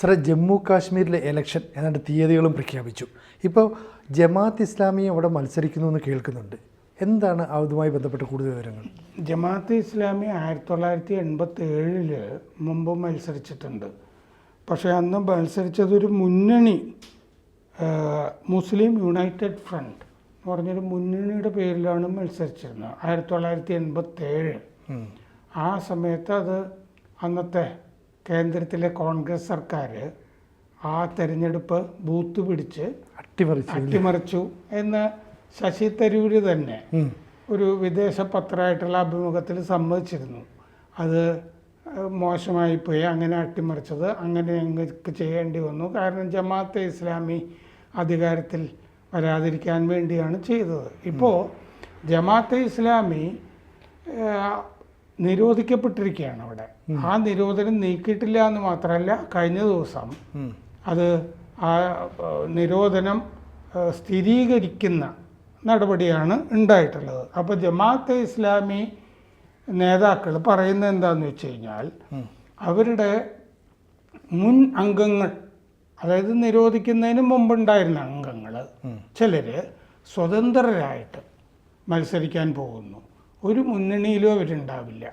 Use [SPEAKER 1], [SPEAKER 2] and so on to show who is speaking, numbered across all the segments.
[SPEAKER 1] സാറേ, ജമ്മു കാശ്മീരിലെ ഇലക്ഷൻ ഏതാണ്ട് തീയതികളും പ്രഖ്യാപിച്ചു. ഇപ്പോൾ ജമാഅത്ത് ഇസ്ലാമി അവിടെ മത്സരിക്കുന്നു എന്ന് കേൾക്കുന്നുണ്ട്. എന്താണ് അതുമായി ബന്ധപ്പെട്ട് കൂടുതൽ വിവരങ്ങൾ?
[SPEAKER 2] ജമാഅത്ത് ഇസ്ലാമി 1987 മുമ്പ് മത്സരിച്ചിട്ടുണ്ട്. പക്ഷേ അന്ന് മത്സരിച്ചതൊരു മുന്നണി, മുസ്ലിം യുണൈറ്റഡ് ഫ്രണ്ട് എന്ന് പറഞ്ഞൊരു മുന്നണിയുടെ പേരിലാണ് മത്സരിച്ചിരുന്നത്. 1987 ആ സമയത്ത് അത് അന്നത്തെ കേന്ദ്രത്തിലെ കോൺഗ്രസ് സർക്കാർ ആ തെരഞ്ഞെടുപ്പ് ബൂത്ത് പിടിച്ച് അട്ടിമറിച്ചു എന്ന് ശശി തരൂര് തന്നെ ഒരു വിദേശ പത്രമായിട്ടുള്ള അഭിമുഖത്തിൽ സമ്മതിച്ചിരുന്നു. അത് മോശമായിപ്പോയി, അങ്ങനെ അട്ടിമറിച്ചത്, അങ്ങനെ ഞങ്ങൾക്ക് ചെയ്യേണ്ടി വന്നു. കാരണം ജമാഅത്തെ ഇസ്ലാമി അധികാരത്തിൽ വരാതിരിക്കാൻ വേണ്ടിയാണ് ചെയ്തത്. ഇപ്പോൾ ജമാഅത്തെ ഇസ്ലാമി നിരോധിക്കപ്പെട്ടിരിക്കുകയാണ് അവിടെ. ആ നിരോധനം നീക്കിയിട്ടില്ല എന്ന് മാത്രമല്ല, കഴിഞ്ഞ ദിവസം അത് ആ നിരോധനം സ്ഥിരീകരിക്കുന്ന നടപടിയാണ് ഉണ്ടായിട്ടുള്ളത്. അപ്പോൾ ജമാഅത്തെ ഇസ്ലാമി നേതാക്കൾ പറയുന്നത് എന്താണെന്ന് വെച്ച് കഴിഞ്ഞാൽ, അവരുടെ മുൻ അംഗങ്ങൾ, അതായത് നിരോധിക്കുന്നതിന് മുമ്പുണ്ടായിരുന്ന അംഗങ്ങൾ ചിലർ സ്വതന്ത്രരായിട്ട് മത്സരിക്കാൻ പോകുന്നു. ഒരു മുന്നണിയിലും അവരുണ്ടാവില്ല.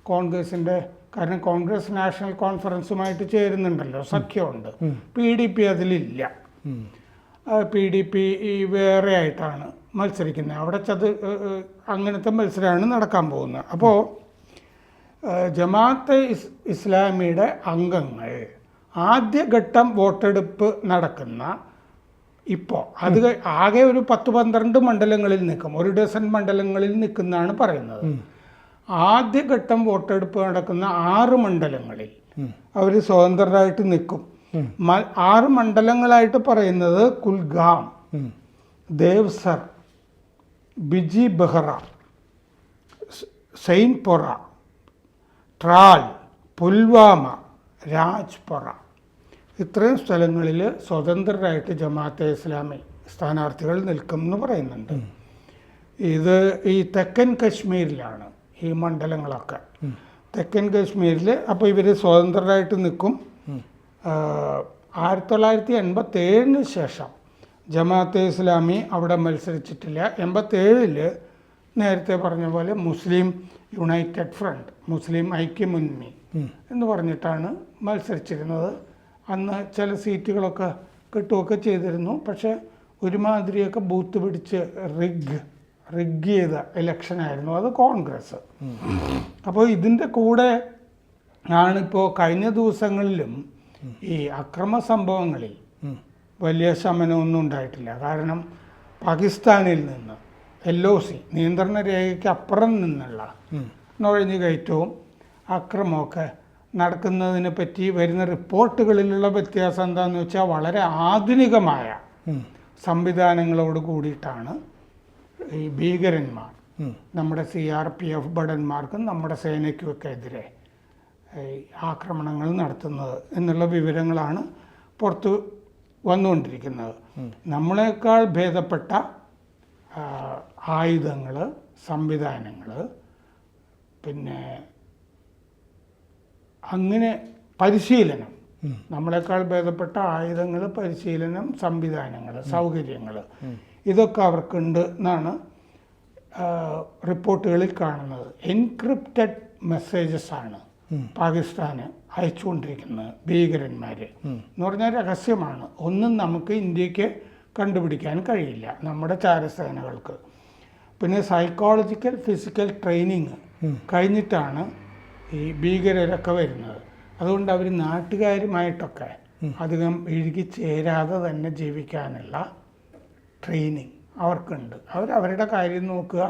[SPEAKER 2] കോൺഗ്രസിൻ്റെ, കാരണം കോൺഗ്രസ് നാഷണൽ കോൺഫറൻസുമായിട്ട് ചേരുന്നുണ്ടല്ലോ, സഖ്യമുണ്ട്. PDP അതിലില്ല. PDP വേറെ ആയിട്ടാണ് മത്സരിക്കുന്നത്. അവിടെ അങ്ങനത്തെ മത്സരമാണ് നടക്കാൻ പോകുന്നത്. അപ്പോൾ ജമാഅത്തെ ഇസ്ലാമിയുടെ അംഗങ്ങൾ ആദ്യഘട്ടം വോട്ടെടുപ്പ് നടക്കുന്ന ഇപ്പോൾ അത് ആകെ ഒരു 10-12 മണ്ഡലങ്ങളിൽ നിൽക്കും, ഒരു ഡസൻ മണ്ഡലങ്ങളിൽ നിൽക്കുന്നതാണ് പറയുന്നത്. ആദ്യഘട്ടം വോട്ടെടുപ്പ് നടക്കുന്ന 6 മണ്ഡലങ്ങളിൽ അവർ സ്വതന്ത്രരായിട്ട് നിൽക്കും. 6 മണ്ഡലങ്ങളായിട്ട് പറയുന്നത് കുൽഗാം, ദേവ്സർ, ബിജി ബെഹ്റ, സൈൻപൊറ, ട്രാൽ, പുൽവാമ, രാജ്പൊറ, ഇത്രയും സ്ഥലങ്ങളിൽ സ്വതന്ത്രരായിട്ട് ജമാഅത്തെ ഇസ്ലാമി സ്ഥാനാർത്ഥികൾ നിൽക്കും എന്ന് പറയുന്നുണ്ട്. ഇത് ഈ തെക്കൻ കശ്മീരിലാണ് ഈ മണ്ഡലങ്ങളൊക്കെ. തെക്കൻ കശ്മീരിൽ അപ്പോൾ ഇവർ സ്വതന്ത്രരായിട്ട് നിൽക്കും. 1987 ശേഷം ജമാഅത്തെ ഇസ്ലാമി അവിടെ മത്സരിച്ചിട്ടില്ല. 87 നേരത്തെ പറഞ്ഞ പോലെ മുസ്ലിം യുണൈറ്റഡ് ഫ്രണ്ട്, മുസ്ലിം ഐക്യമുന്നണി എന്ന് പറഞ്ഞിട്ടാണ് മത്സരിച്ചിരുന്നത്. അന്ന് ചില സീറ്റുകളൊക്കെ കിട്ടുകയൊക്കെ ചെയ്തിരുന്നു. പക്ഷേ ഒരുമാതിരിയൊക്കെ ബൂത്ത് പിടിച്ച് റിഗ് ചെയ്ത ഇലക്ഷനായിരുന്നു അത് കോൺഗ്രസ്. അപ്പോൾ ഇതിൻ്റെ കൂടെ ആണിപ്പോൾ കഴിഞ്ഞ ദിവസങ്ങളിലും ഈ അക്രമ സംഭവങ്ങളിൽ വലിയ ശമനമൊന്നും ഉണ്ടായിട്ടില്ല. കാരണം പാകിസ്ഥാനിൽ നിന്ന് LOC നിയന്ത്രണ രേഖയ്ക്ക് അപ്പുറം നിന്നുള്ള നുഴഞ്ഞു കയറ്റവും അക്രമമൊക്കെ നടക്കുന്നതിനെ പറ്റി വരുന്ന റിപ്പോർട്ടുകളിലുള്ള വ്യത്യാസം എന്താണെന്ന് വെച്ചാൽ, വളരെ ആധുനികമായ സംവിധാനങ്ങളോട് കൂടിയിട്ടാണ് ഈ ഭീകരന്മാർ നമ്മുടെ CRPF ഭടന്മാർക്കും നമ്മുടെ സേനയ്ക്കുമൊക്കെ എതിരെ ആക്രമണങ്ങൾ നടത്തുന്നത് എന്നുള്ള വിവരങ്ങളാണ് പുറത്ത് വന്നുകൊണ്ടിരിക്കുന്നത്. നമ്മളെക്കാൾ ഭേദപ്പെട്ട ആയുധങ്ങൾ, സംവിധാനങ്ങൾ, പിന്നെ അങ്ങനെ പരിശീലനം, നമ്മളെക്കാൾ ഭേദപ്പെട്ട ആയുധങ്ങൾ, പരിശീലനം, സംവിധാനങ്ങൾ, സൗകര്യങ്ങൾ, ഇതൊക്കെ അവർക്കുണ്ട് എന്നാണ് റിപ്പോർട്ടുകളിൽ കാണുന്നത്. എൻക്രിപ്റ്റഡ് മെസ്സേജസ് ആണ് പാകിസ്ഥാന് അയച്ചുകൊണ്ടിരിക്കുന്നത് ഭീകരന്മാർ എന്ന് പറഞ്ഞാൽ രഹസ്യമാണ്. ഒന്നും നമുക്ക് ഇന്ത്യക്ക് കണ്ടുപിടിക്കാൻ കഴിയില്ല, നമ്മുടെ ചാരസേനകൾക്ക്. പിന്നെ സൈക്കോളജിക്കൽ ഫിസിക്കൽ ട്രെയിനിങ് കഴിഞ്ഞിട്ടാണ് ഈ ഭീകരരൊക്കെ വരുന്നത്. അതുകൊണ്ട് അവർ നാട്ടുകാരുമായിട്ടൊക്കെ അധികം ഇഴുകി ചേരാതെ തന്നെ ജീവിക്കാനുള്ള ട്രെയിനിങ് അവർക്കുണ്ട്. അവരവരുടെ കാര്യം നോക്കുക,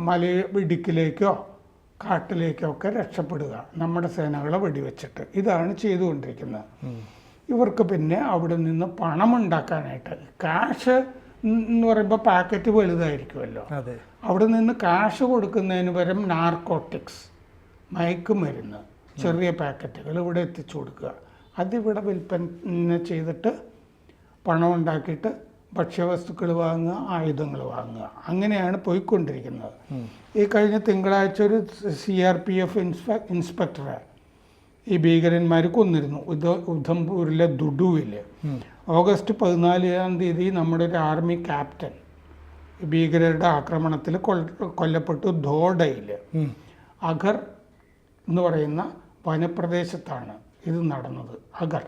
[SPEAKER 2] മലയിടുക്കിലേക്കോ കാട്ടിലേക്കോ ഒക്കെ രക്ഷപ്പെടുക, നമ്മുടെ സേനകളെ വെടിവെച്ചിട്ട്. ഇതാണ് ചെയ്തുകൊണ്ടിരിക്കുന്നത്. ഇവർക്ക് പിന്നെ അവിടെ നിന്ന് പണമുണ്ടാക്കാനായിട്ട്, ക്യാഷ് എന്ന് പറയുമ്പോൾ പാക്കറ്റ് വലുതായിരിക്കുമല്ലോ, അവിടെ നിന്ന് ക്യാഷ് കൊടുക്കുന്നതിന് പകരം നാർക്കോട്ടിക്സ്, മയക്കുമരുന്ന്, ചെറിയ പാക്കറ്റുകൾ ഇവിടെ എത്തിച്ചു കൊടുക്കുക. അതിവിടെ വിൽപ്പന ചെയ്തിട്ട് പണം ഉണ്ടാക്കിയിട്ട് ഭക്ഷ്യവസ്തുക്കൾ വാങ്ങുക, ആയുധങ്ങൾ വാങ്ങുക, അങ്ങനെയാണ് പോയിക്കൊണ്ടിരിക്കുന്നത്. ഈ കഴിഞ്ഞ തിങ്കളാഴ്ച ഒരു CRPF ഇൻസ്പെക്ടറെ ഈ ഭീകരന്മാർ കൊന്നിരുന്നു. ഉധംപൂരിലെ ദുഡുവിൽ ഓഗസ്റ്റ് 14-ാം തീയതി നമ്മുടെ ഒരു ആർമി ക്യാപ്റ്റൻ ഭീകരരുടെ ആക്രമണത്തിൽ കൊല്ലപ്പെട്ടു. ധോഡയിൽ അഗർ എന്ന് പറയുന്ന വനപ്രദേശത്താണ് ഇത് നടന്നത്. അഗർ.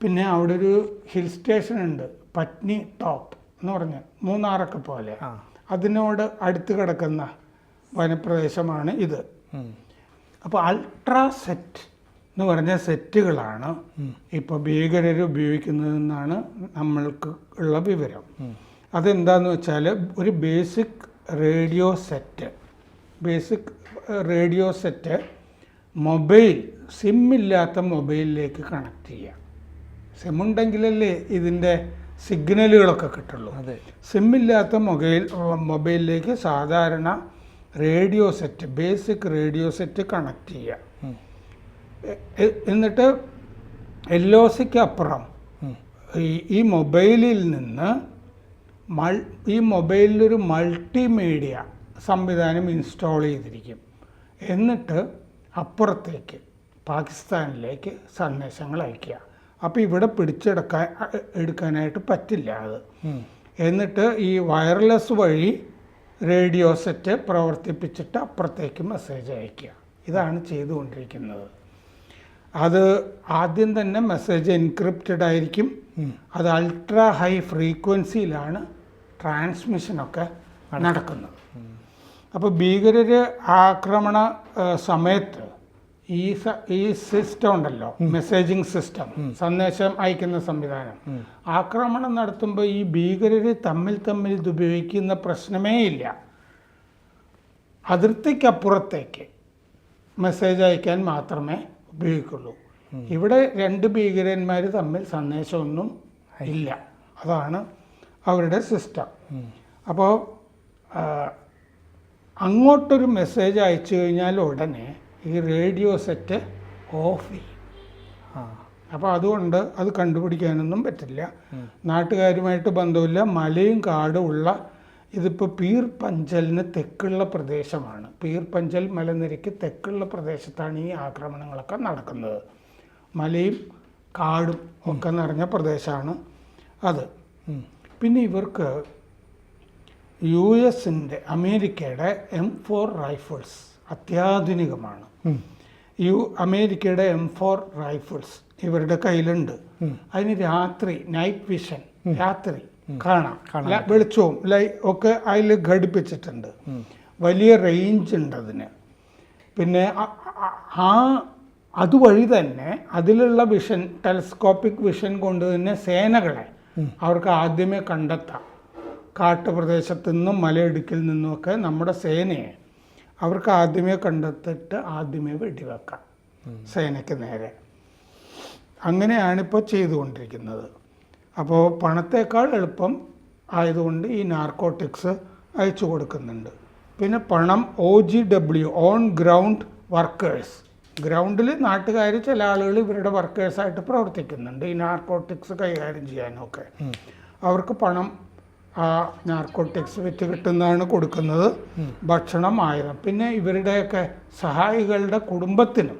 [SPEAKER 2] പിന്നെ അവിടെ ഒരു ഹിൽ സ്റ്റേഷൻ ഉണ്ട്, പറ്റ്നി ടോപ്പ് എന്ന് പറഞ്ഞ്, മൂന്നാറൊക്കെ പോലെ. അതിനോട് അടുത്ത് കിടക്കുന്ന വനപ്രദേശമാണ് ഇത്. അപ്പോൾ അൾട്രാ സെറ്റ് എന്ന് പറഞ്ഞ സെറ്റുകളാണ് ഇപ്പോൾ ഭീകരർ ഉപയോഗിക്കുന്നതെന്നാണ് നമ്മൾക്ക് ഉള്ള വിവരം. അതെന്താന്ന് വെച്ചാൽ ഒരു ബേസിക് റേഡിയോ സെറ്റ് മൊബൈൽ, സിമ്മില്ലാത്ത മൊബൈലിലേക്ക് കണക്ട് ചെയ്യുക. സിമ്മുണ്ടെങ്കിലല്ലേ ഇതിൻ്റെ സിഗ്നലുകളൊക്കെ കിട്ടുള്ളൂ. സിമ്മില്ലാത്ത മൊബൈലിലേക്ക് സാധാരണ ബേസിക് റേഡിയോ സെറ്റ് കണക്ട് ചെയ്യുക. എന്നിട്ട് LOCക്ക് അപ്പുറം ഈ മൊബൈലിൽ നിന്ന് ഈ മൊബൈലിലൊരു മൾട്ടിമീഡിയ സംവിധാനം ഇൻസ്റ്റാൾ ചെയ്തിരിക്കും. എന്നിട്ട് അപ്പുറത്തേക്ക് പാകിസ്ഥാനിലേക്ക് സന്ദേശങ്ങൾ അയക്കുക. അപ്പോൾ ഇവിടെ എടുക്കാനായിട്ട് പറ്റില്ല അത്. എന്നിട്ട് ഈ വയർലെസ് വഴി റേഡിയോ സെറ്റ് പ്രവർത്തിപ്പിച്ചിട്ട് അപ്പുറത്തേക്ക് മെസ്സേജ് അയക്കുക. ഇതാണ് ചെയ്തുകൊണ്ടിരിക്കുന്നത്. അത് ആദ്യം തന്നെ മെസ്സേജ് എൻക്രിപ്റ്റഡ് ആയിരിക്കും. അത് അൾട്രാ ഹൈ ഫ്രീക്വൻസിയിലാണ് ട്രാൻസ്മിഷനൊക്കെ നടക്കുന്നത്. അപ്പോൾ ഭീകരർ ആക്രമണ സമയത്ത് ഈ സിസ്റ്റം ഉണ്ടല്ലോ, മെസ്സേജിങ് സിസ്റ്റം, സന്ദേശം അയക്കുന്ന സംവിധാനം, ആക്രമണം നടത്തുമ്പോൾ ഈ ഭീകരർ തമ്മിൽ ഇത് ഉപയോഗിക്കുന്ന പ്രശ്നമേ ഇല്ല. അതിർത്തിക്കപ്പുറത്തേക്ക് മെസ്സേജ് അയക്കാൻ മാത്രമേ ഉപയോഗിക്കുള്ളൂ. ഇവിടെ രണ്ട് ഭീകരന്മാർ തമ്മിൽ സന്ദേശമൊന്നും ഇല്ല. അതാണ് അവരുടെ സിസ്റ്റം. അപ്പോൾ അങ്ങോട്ടൊരു മെസ്സേജ് അയച്ചു കഴിഞ്ഞാൽ ഉടനെ ഈ റേഡിയോ സെറ്റ് ഓഫ് ചെയ്യും. അപ്പോൾ അതുകൊണ്ട് അത് കണ്ടുപിടിക്കാനൊന്നും പറ്റില്ല. നാട്ടുകാരുമായിട്ട് ബന്ധമില്ല. മലയും കാടും ഉള്ള, ഇതിപ്പോൾ പീർ പഞ്ചലിന് തെക്കുള്ള പ്രദേശമാണ്. പീർ പഞ്ചൽ മലനിരയ്ക്ക് തെക്കുള്ള പ്രദേശത്താണ് ഈ ആക്രമണങ്ങളൊക്കെ നടക്കുന്നത്. മലയും കാടും ഒക്കെ നിറഞ്ഞ പ്രദേശമാണ് അത്. പിന്നെ ഇവർക്ക് US-ൻ്റെ, അമേരിക്കയുടെ M4 റൈഫിൾസ് അത്യാധുനികമാണ്. അമേരിക്കയുടെ M4 റൈഫിൾസ് ഇവരുടെ കയ്യിലുണ്ട്. അതിന് രാത്രി നൈറ്റ് വിഷൻ, രാത്രി കാണാം, വെളിച്ചവും ഒക്കെ അതിൽ ഘടിപ്പിച്ചിട്ടുണ്ട്. വലിയ റേഞ്ച് ഉണ്ട് അതിന്. പിന്നെ അതുവഴി തന്നെ അതിലുള്ള വിഷൻ, ടെലസ്കോപ്പിക് വിഷൻ കൊണ്ട് തന്നെ സേനകളെ അവർക്ക് ആദ്യമേ കണ്ടെത്താം. കാട്ടുപ്രദേശത്തു നിന്നും മലയിടുക്കിൽ നിന്നുമൊക്കെ നമ്മുടെ സേനയെ അവർക്ക് ആദ്യമേ കണ്ടെത്തിയിട്ട് ആദ്യമേ വെടിവെക്കാം സേനയ്ക്ക് നേരെ. അങ്ങനെയാണിപ്പോൾ ചെയ്തുകൊണ്ടിരിക്കുന്നത്. അപ്പോൾ പണത്തേക്കാൾ എളുപ്പം ആയതുകൊണ്ട് ഈ നാർക്കോട്ടിക്സ് അയച്ചു കൊടുക്കുന്നുണ്ട്. പിന്നെ പണം OGW, ഓൺ ഗ്രൗണ്ട് വർക്കേഴ്സ്. ഗ്രൗണ്ടിൽ നാട്ടുകാർ, ചില ആളുകൾ ഇവരുടെ വർക്കേഴ്സായിട്ട് പ്രവർത്തിക്കുന്നുണ്ട് ഈ നാർക്കോട്ടിക്സ് കൈകാര്യം ചെയ്യാനൊക്കെ. അവർക്ക് പണം നാർക്കോട്ടിക്സ് വിറ്റ് കിട്ടുന്നതാണ് കൊടുക്കുന്നത്. ഭക്ഷണം 1000. പിന്നെ ഇവരുടെയൊക്കെ സഹായികളുടെ കുടുംബത്തിനും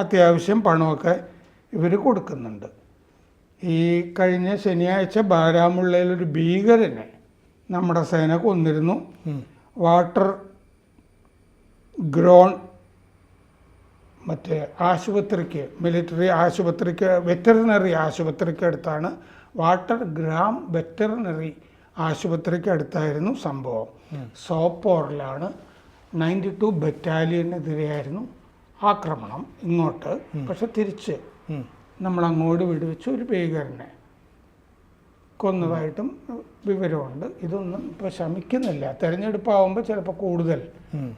[SPEAKER 2] അത്യാവശ്യം പണമൊക്കെ ഇവർ കൊടുക്കുന്നുണ്ട്. ഈ കഴിഞ്ഞ ശനിയാഴ്ച ബാരാമുള്ളയിലൊരു ഭീകരനെ നമ്മുടെ സേന കൊന്നിരുന്നു. വാട്ടർ ഗ്രോൺ മറ്റേ ആശുപത്രിക്ക്, മിലിറ്ററി ആശുപത്രിക്ക്, വെറ്ററിനറി ആശുപത്രിക്ക് അടുത്താണ്, വാട്ടർ ഗ്രാം വെറ്ററിനറി ആശുപത്രിക്ക് അടുത്തായിരുന്നു സംഭവം. സോപ്പോറിലാണ് 92 ബറ്റാലിയനെതിരെയായിരുന്നു ആക്രമണം ഇങ്ങോട്ട്. പക്ഷെ തിരിച്ച് നമ്മളങ്ങോട്ട് വെടിവെച്ച് ഒരു ഭീകരനെ കൊന്നതായിട്ടും വിവരമുണ്ട്. ഇതൊന്നും ഇപ്പോൾ ശമിക്കുന്നില്ല. തെരഞ്ഞെടുപ്പാകുമ്പോൾ ചിലപ്പോൾ കൂടുതൽ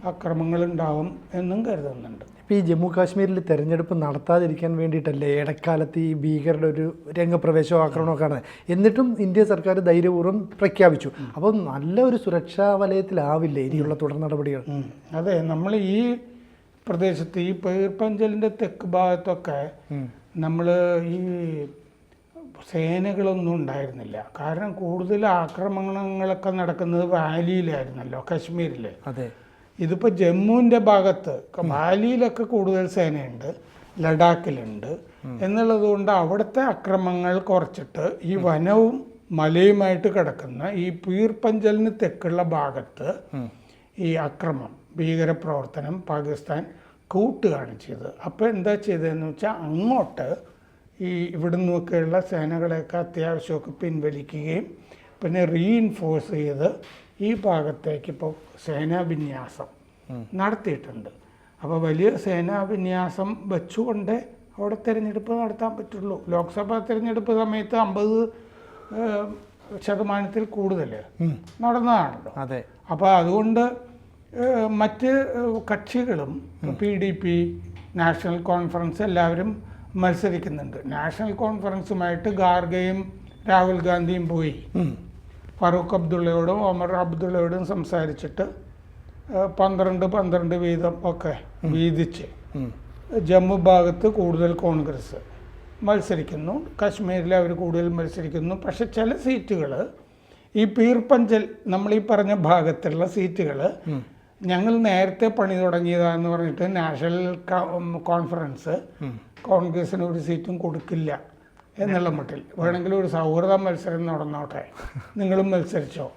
[SPEAKER 2] അക്രമങ്ങളുണ്ടാവും എന്നും കരുതുന്നുണ്ട്.
[SPEAKER 1] ഇപ്പോൾ ഈ ജമ്മു കാശ്മീരിൽ തെരഞ്ഞെടുപ്പ് നടത്താതിരിക്കാൻ വേണ്ടിയിട്ടല്ലേ ഇടക്കാലത്ത് ഈ ഭീകരരുടെ ഒരു രംഗപ്രവേശവും ആക്രമണമൊക്കെ ആണ്. എന്നിട്ടും ഇന്ത്യ സർക്കാർ ധൈര്യപൂർവ്വം പ്രഖ്യാപിച്ചു. അപ്പോൾ നല്ല ഒരു സുരക്ഷാ വലയത്തിലാവില്ലേ ഇനിയുള്ള തുടർ നടപടികൾ?
[SPEAKER 2] അതെ, നമ്മൾ ഈ പ്രദേശത്ത് ഈ പീർ പഞ്ചലിൻ്റെ തെക്ക് ഭാഗത്തൊക്കെ നമ്മൾ ഈ സേനകളൊന്നും ഉണ്ടായിരുന്നില്ല. കാരണം കൂടുതൽ ആക്രമണങ്ങളൊക്കെ നടക്കുന്നത് വാലിയിലായിരുന്നല്ലോ, കശ്മീരിൽ.
[SPEAKER 1] അതെ,
[SPEAKER 2] ഇതിപ്പോൾ ജമ്മുവിൻ്റെ ഭാഗത്ത് ബാലിയിലൊക്കെ കൂടുതൽ സേനയുണ്ട്, ലഡാക്കിലുണ്ട് എന്നുള്ളത് കൊണ്ട് അവിടുത്തെ അക്രമങ്ങൾ കുറച്ചിട്ട് ഈ വനവും മലയുമായിട്ട് കിടക്കുന്ന ഈ പീർ പഞ്ചലിന് തെക്കുള്ള ഭാഗത്ത് ഈ അക്രമം, ഭീകരപ്രവർത്തനം പാകിസ്ഥാൻ കൂട്ടുകയാണ് ചെയ്തത്. അപ്പോൾ എന്താ ചെയ്തതെന്ന് വെച്ചാൽ അങ്ങോട്ട് ഈ ഇവിടുന്നൊക്കെയുള്ള സേനകളെയൊക്കെ അത്യാവശ്യമൊക്കെ പിൻവലിക്കുകയും പിന്നെ റീഇൻഫോഴ്സ് ചെയ്ത് ഈ ഭാഗത്തേക്ക് ഇപ്പോൾ സേനാവിന്യാസം നടത്തിയിട്ടുണ്ട്. അപ്പോൾ വലിയ സേനാവിന്യാസം വെച്ചുകൊണ്ട് അവിടെ തിരഞ്ഞെടുപ്പ് നടത്താൻ പറ്റുള്ളൂ. ലോക്സഭാ തിരഞ്ഞെടുപ്പ് സമയത്ത് 50% കൂടുതൽ നടന്നതാണല്ലോ.
[SPEAKER 1] അതെ.
[SPEAKER 2] അപ്പോൾ അതുകൊണ്ട് മറ്റ് കക്ഷികളും PDP, നാഷണൽ കോൺഫറൻസ് എല്ലാവരും മത്സരിക്കുന്നുണ്ട്. നാഷണൽ കോൺഫറൻസുമായിട്ട് ഖാർഗെയും രാഹുൽ ഗാന്ധിയും പോയി ഫറൂഖ് അബ്ദുള്ളയോടും ഒമർ അബ്ദുള്ളയോടും സംസാരിച്ചിട്ട് 12 വീതം ഒക്കെ വീതിച്ച് ജമ്മു ഭാഗത്ത് കൂടുതൽ കോൺഗ്രസ് മത്സരിക്കുന്നു, കശ്മീരിൽ അവർ കൂടുതൽ മത്സരിക്കുന്നു. പക്ഷെ ചില സീറ്റുകൾ ഈ പീർ പഞ്ചൽ നമ്മൾ ഈ പറഞ്ഞ ഭാഗത്തുള്ള സീറ്റുകൾ ഞങ്ങൾ നേരത്തെ പണി തുടങ്ങിയതാന്ന് പറഞ്ഞിട്ട് നാഷണൽ കോൺഫറൻസ് കോൺഗ്രസിന് ഒരു സീറ്റും കൊടുക്കില്ല എന്നുള്ള മട്ടിൽ, വേണമെങ്കിൽ ഒരു സൗഹൃദ മത്സരം നടന്നോട്ടെ, നിങ്ങളും മത്സരിച്ചോ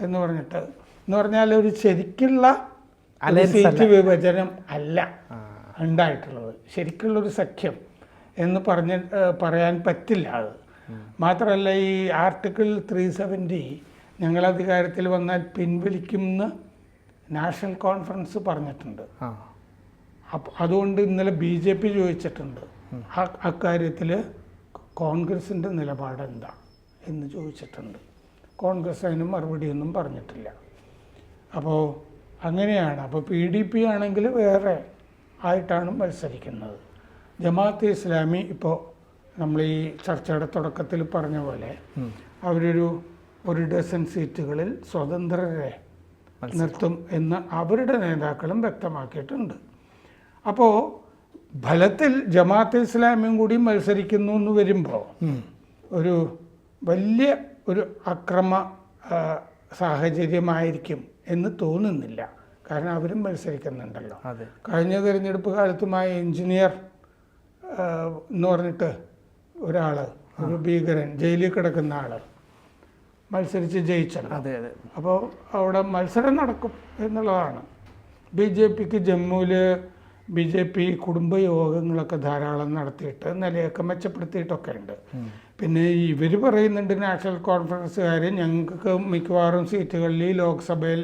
[SPEAKER 2] എന്ന് പറഞ്ഞിട്ട്, എന്ന് പറഞ്ഞാൽ ഒരു ശരിക്കുള്ള സീറ്റ് വിഭജനം അല്ല ഉണ്ടായിട്ടുള്ളത്, ശരിക്കുള്ളൊരു സഖ്യം എന്ന് പറയാൻ പറ്റില്ല. അത് മാത്രമല്ല, ഈ ആർട്ടിക്കിൾ 370 ഞങ്ങൾ അധികാരത്തിൽ വന്നാൽ പിൻവലിക്കുമെന്ന് നാഷണൽ കോൺഫറൻസ് പറഞ്ഞിട്ടുണ്ട്. അപ്പം അതുകൊണ്ട് ഇന്നലെ BJP ചോദിച്ചിട്ടുണ്ട് അക്കാര്യത്തിൽ കോൺഗ്രസിൻ്റെ നിലപാട് എന്താ എന്ന് ചോദിച്ചിട്ടുണ്ട്. കോൺഗ്രസ് അതിന് മറുപടിയൊന്നും പറഞ്ഞിട്ടില്ല. അപ്പോൾ അങ്ങനെയാണ്. അപ്പോൾ PDP ആണെങ്കിൽ വേറെ ആയിട്ടാണ് മത്സരിക്കുന്നത്. ജമാഅത്തെ ഇസ്ലാമി ഇപ്പോൾ നമ്മൾ ഈ ചർച്ചയുടെ തുടക്കത്തിൽ പറഞ്ഞ പോലെ ഒരു ഡസൻ സീറ്റുകളിൽ സ്വതന്ത്രരെ നിർത്തും എന്ന് അവരുടെ നേതാക്കളും വ്യക്തമാക്കിയിട്ടുണ്ട്. അപ്പോൾ ഫലത്തിൽ ജമാഅത്തെ ഇസ്ലാമിയും കൂടി മത്സരിക്കുന്നു എന്ന് വരുമ്പോൾ ഒരു വലിയ ഒരു അക്രമ സാഹചര്യമായിരിക്കും എന്ന് തോന്നുന്നില്ല. കാരണം അവരും മത്സരിക്കുന്നുണ്ടല്ലോ. കഴിഞ്ഞ തിരഞ്ഞെടുപ്പ് കാലത്തുമായ എഞ്ചിനീയർ എന്ന് പറഞ്ഞിട്ട് ഒരാൾ, ഒരു ഭീകരൻ, ജയിലിൽ കിടക്കുന്ന ആൾ മത്സരിച്ച് ജയിച്ചല്ലോ. അപ്പോൾ അവിടെ മത്സരം നടക്കും എന്നുള്ളതാണ്. BJPക്ക് ജമ്മുവിൽ BJP കുടുംബയോഗങ്ങളൊക്കെ ധാരാളം നടത്തിയിട്ട് നിലയൊക്കെ മെച്ചപ്പെടുത്തിയിട്ടൊക്കെ ഉണ്ട്. പിന്നെ ഇവർ പറയുന്നുണ്ട്, നാഷണൽ കോൺഫറൻസുകാർ, ഞങ്ങൾക്ക് മിക്കവാറും സീറ്റുകളിൽ ഈ ലോക്സഭയിൽ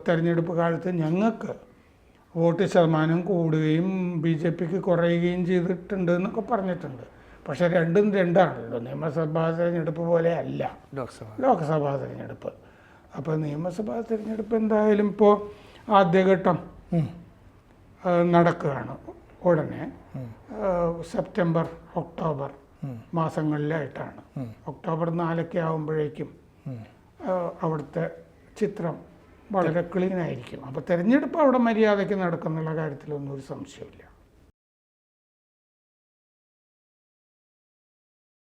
[SPEAKER 2] തെരഞ്ഞെടുപ്പ് കാലത്ത് ഞങ്ങൾക്ക് വോട്ട് ശതമാനം കൂടുകയും BJPക്ക് കുറയുകയും ചെയ്തിട്ടുണ്ട് എന്നൊക്കെ പറഞ്ഞിട്ടുണ്ട്. പക്ഷേ രണ്ടും രണ്ടാണല്ലോ. നിയമസഭാ തിരഞ്ഞെടുപ്പ് പോലെ അല്ല ലോക്സഭാ തിരഞ്ഞെടുപ്പ്. അപ്പോൾ നിയമസഭാ തിരഞ്ഞെടുപ്പ് എന്തായാലും ഇപ്പോൾ ആദ്യഘട്ടം നടക്കുകയാണ്. ഉടനെ സെപ്റ്റംബർ, ഒക്ടോബർ മാസങ്ങളിലായിട്ടാണ്. ഒക്ടോബർ 4 ആകുമ്പോഴേക്കും അവിടുത്തെ ചിത്രം വളരെ ക്ലീൻ ആയിരിക്കും. അപ്പോൾ തിരഞ്ഞെടുപ്പ് അവിടെ മര്യാദയ്ക്ക് നടക്കുന്നുള്ള കാര്യത്തിലൊന്നും ഒരു സംശയമില്ല.